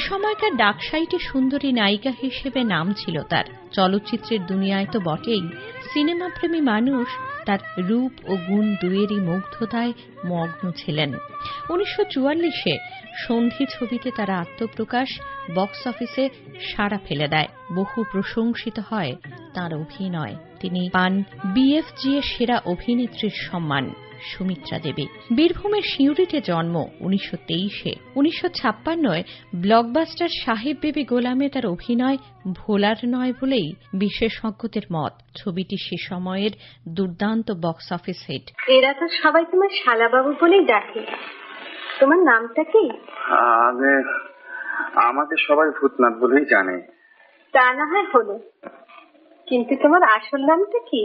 সময়কার ডাকসাইটে সুন্দরী নায়িকা হিসেবে নাম ছিল তার। চলচ্চিত্রের দুনিয়ায় তো বটেই, সিনেমা প্রেমী মানুষ তার রূপ ও গুণ দুয়েরই মুগ্ধতায় মগ্ন ছিলেন। 1944-এ সন্ধি ছবিতে তার আত্মপ্রকাশ বক্স অফিসে সাড়া ফেলে দেয়। বহু প্রশংসিত হয় তার অভিনয়। তিনি পান BFG এর সেরা অভিনেত্রীর সম্মান। সুমিত্রা দেবী বীরভূমের সিউড়িতে জন্ম 1923-এ। 1956-য় ব্লকবাস্টার সাহেব বেবি গোলামে তার অভিনয় ভোলার নয় বলেই বিশেষজ্ঞদের মত। ছবিটি সে সময়ের দুর্দান্ত বক্স অফিস হিট। এরা তো সবাই তোমার শালাবাবু বলেই ডাকে। তোমার নামটা কি? আমাকে সবাই ভূতনাথ বলেই জানে। তা না হয় হলো, কিন্তু তোমার আসল নামটা কি?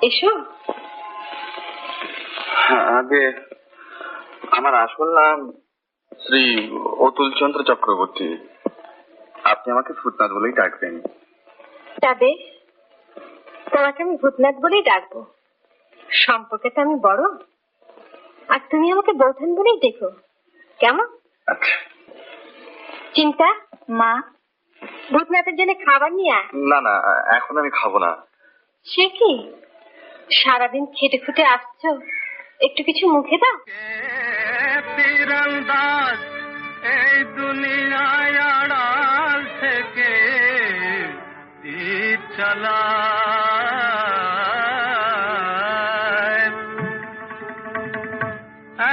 এসো। আগে আমার আসল নাম শ্রী অতুল চন্দ্র চক্রবর্তী। আপনি আমাকে ভূতনাথ বলেই ডাকবেন। তা বেশ, তোমাকে আমি ভূতনাথ বলেই ডাকবো। সম্পর্কে তো আমি বড়, আর তুমি আমাকে বৌঠান বলেই দেখো, কেমন? আচ্ছা। চিন্তা মা, ভূতনাথের জন্য খাবার নিয়ে আয়। না না, এখন আমি খাবো না। সে কি, সারাদিন খেটে খুটে আসছো, একটু কিছু মুখে দাও। তীরন্দাজ এই দুনিয়ায় আড়াল থেকে তীর চালায়,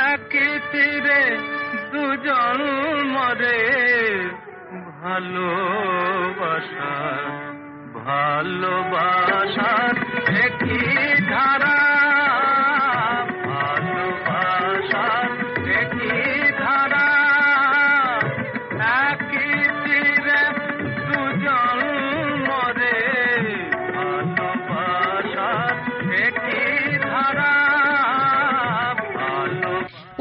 একই তীরে দুজন মরে, ভালোবাসার ভালোবাসার একই ধারা, ভালোবাসার একই ধারা, একই তীরে দুজন মরে, ভালোবাসার একই ধারা।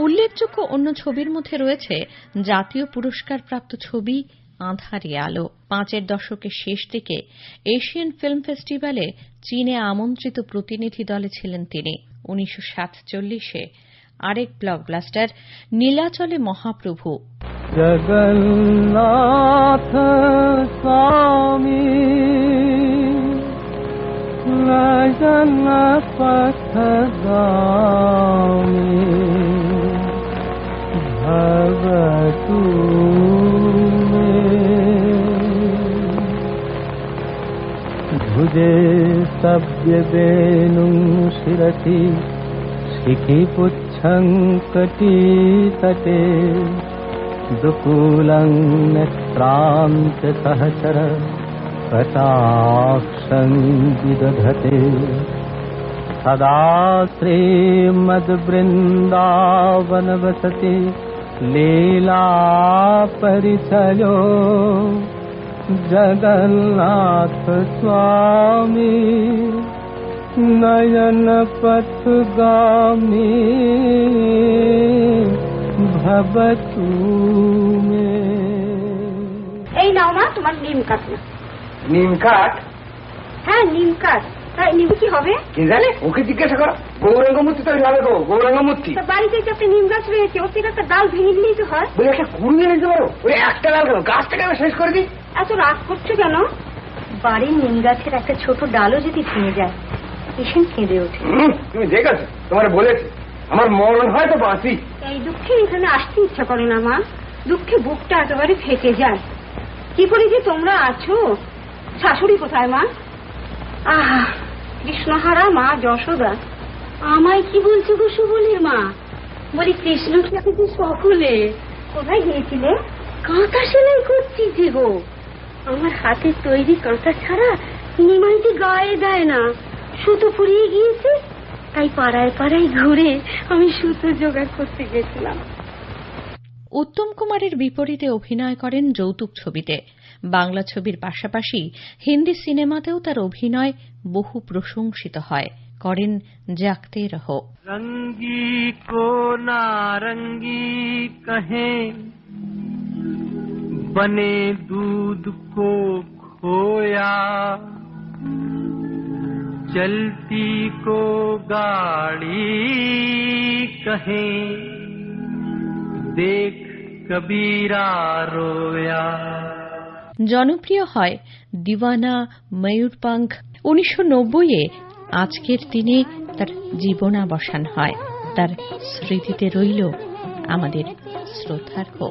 উল্লেখযোগ্য অন্য ছবির মধ্যে রয়েছে জাতীয় পুরস্কারপ্রাপ্ত ছবি আঁধারে আলো। 5-এর দশকের শেষ দিকে এশিয়ান ফিল্ম ফেস্টিভ্যালে চীনে আমন্ত্রিত প্রতিনিধি দলে ছিলেন তিনি। 1947-এ আরেক ব্লকবাস্টার নীলাচলে মহাপ্রভু। জগন্নাথ স্বামী নয়ন পথগামী ভবতু ভুজে সব্য বেনু শিরসি শিখি পুচ্ছং কটি তটে দুকুলং নেত্রান্ত সহচর কটাক্ষং বিদধতে সদা শ্রীমদ্বৃন্দাবন বসতি লীলা পরিচলো জগন্নাথ স্বামী নয়ন পথগামী ভবতু মে। এই নাও মা তোমার নিম কাঠ। নিম কাঠ? হ্যাঁ নিম কাঠ। তাই নিম কি হবে? কি জানে, ওকে জিজ্ঞাসা করো। গৌরাঙ্গ মূর্তি তো হবে গো, গৌরাঙ্গ মূর্তি। বাড়িতে একটা নিম গাছ রয়েছে, ওর থেকে একটা ডাল ভেঙে দিলেই তো হয়। বলে একটা কুড়ি নিয়ে নিতে পারো। ওই একটা ডাল কেন, গাছটাকে আমি শেষ করে দিই। এত রাগ করছো কেন? বাড়ির নিম গাছের একটা ছোট ডালও যদি ভেঙে যায়, ভীষণ কেঁদে ওঠে। তুমি দেখেছো, তোমার বলেছি আমার মরণ হয় তো বাঁচি। এই দুঃখে এখানে আসতে ইচ্ছা করে না মা, দুঃখে বুকটা একেবারে ফেটে যায়। কি করে যে তোমরা আছো? শাশুড়ি কোথায় মা? আহা, কৃষ্ণহারা মা যশোদা। আমায় কি বলছো গো সুবলের মা? বলি কৃষ্ণ কি আপনি সকলে কোথায় গিয়েছিলে? কাঁথা সেলাই করছি যে গো। আমার হাতের তৈরি কাঁথা ছাড়া নিমাইটি গায়ে দেয় না, সুতো ফুরিয়ে গিয়েছে, তাই পাড়ায় পাড়ায় ঘুরে আমি সুতো জোগাড় করতে গেছিলাম। উত্তম কুমারের বিপরীতে অভিনয় করেন যৌতুক ছবিতে। বাংলা ছবির পাশাপাশি হিন্দি সিনেমাতেও তার অভিনয় বহু প্রশংসিত হয়। করেন জাগতে রহো। রঙ্গি কো নারঙ্গি কহে, বনে दूध को खोया, चलती को गाड़ी कहे, देख कबीरा रोया। জনপ্রিয় হয় দিওয়ানা, ময়ূরপঙ্খ। 1990-এ আজকের দিনে তার জীবনাবসান হয়। তার স্মৃতিতে রইল আমাদের শ্রদ্ধার্ঘ্য।